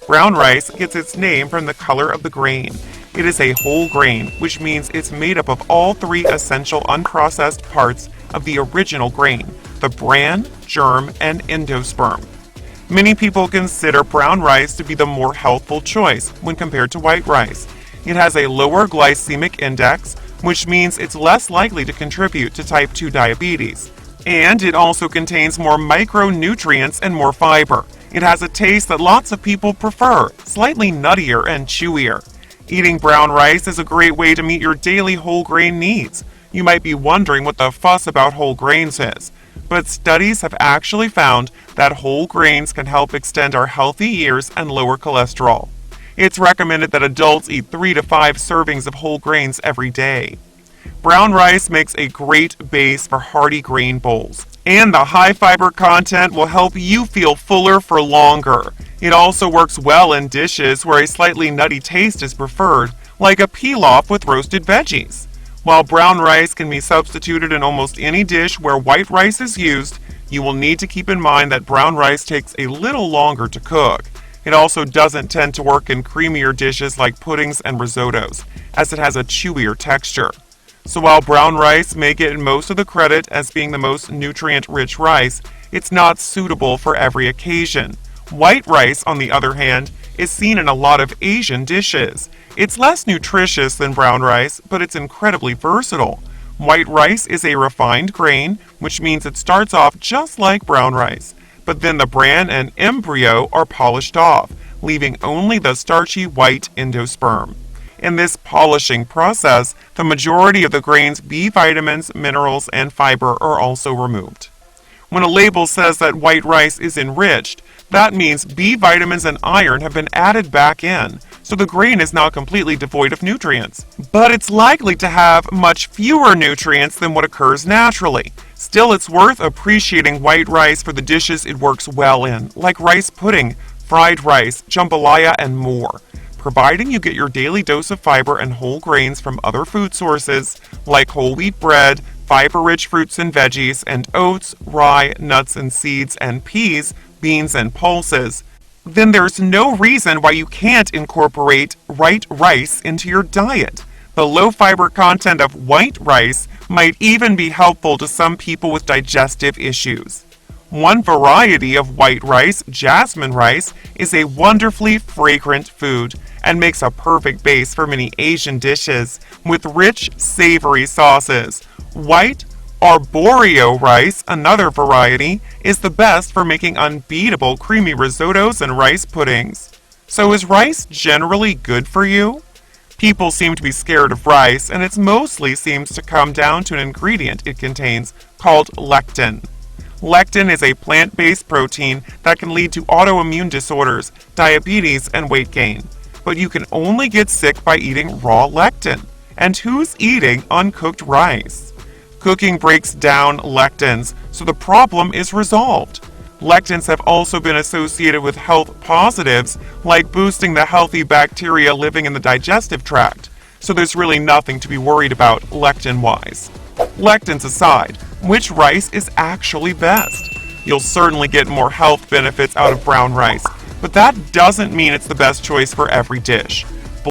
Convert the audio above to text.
Brown rice gets its name from the color of the grain. It is a whole grain, which means it's made up of all three essential unprocessed parts of the original grain: the bran, germ, and endosperm. Many people consider brown rice to be the more healthful choice when compared to white rice. It has a lower glycemic index, which means it's less likely to contribute to type 2 diabetes. And it also contains more micronutrients and more fiber. It has a taste that lots of people prefer, slightly nuttier and chewier. Eating brown rice is a great way to meet your daily whole grain needs. You might be wondering what the fuss about whole grains is, but studies have actually found that whole grains can help extend our healthy years and lower cholesterol. It's recommended that adults eat 3 to 5 servings of whole grains every day. Brown rice makes a great base for hearty grain bowls, and the high fiber content will help you feel fuller for longer. It also works well in dishes where a slightly nutty taste is preferred, like a pilaf with roasted veggies. While brown rice can be substituted in almost any dish where white rice is used, you will need to keep in mind that brown rice takes a little longer to cook. It also doesn't tend to work in creamier dishes like puddings and risottos, as it has a chewier texture. So while brown rice may get most of the credit as being the most nutrient-rich rice, it's not suitable for every occasion. White rice, on the other hand, is seen in a lot of Asian dishes. It's less nutritious than brown rice, but it's incredibly versatile. White rice is a refined grain, which means it starts off just like brown rice, but then the bran and embryo are polished off, leaving only the starchy white endosperm. In this polishing process, the majority of the grain's B vitamins, minerals, and fiber are also removed. When a label says that white rice is enriched, that means B vitamins and iron have been added back in, so the grain is not completely devoid of nutrients. But it's likely to have much fewer nutrients than what occurs naturally. Still, it's worth appreciating white rice for the dishes it works well in, like rice pudding, fried rice, jambalaya, and more. Providing you get your daily dose of fiber and whole grains from other food sources like whole wheat bread, fiber-rich fruits and veggies, and oats, rye, nuts and seeds, and peas, beans, and pulses, then there's no reason why you can't incorporate white rice into your diet. The low fiber content of white rice might even be helpful to some people with digestive issues. One variety of white rice, jasmine rice, is a wonderfully fragrant food and makes a perfect base for many Asian dishes with rich, savory sauces. White arborio rice, another variety, is the best for making unbeatable creamy risottos and rice puddings. So is rice generally good for you? People seem to be scared of rice, and it mostly seems to come down to an ingredient it contains called lectin. Lectin is a plant-based protein that can lead to autoimmune disorders, diabetes, and weight gain. But you can only get sick by eating raw lectin. And who's eating uncooked rice? Cooking breaks down lectins, so the problem is resolved. Lectins have also been associated with health positives, like boosting the healthy bacteria living in the digestive tract. So there's really nothing to be worried about lectin-wise. Lectins aside, which rice is actually best? You'll certainly get more health benefits out of brown rice, but that doesn't mean it's the best choice for every dish.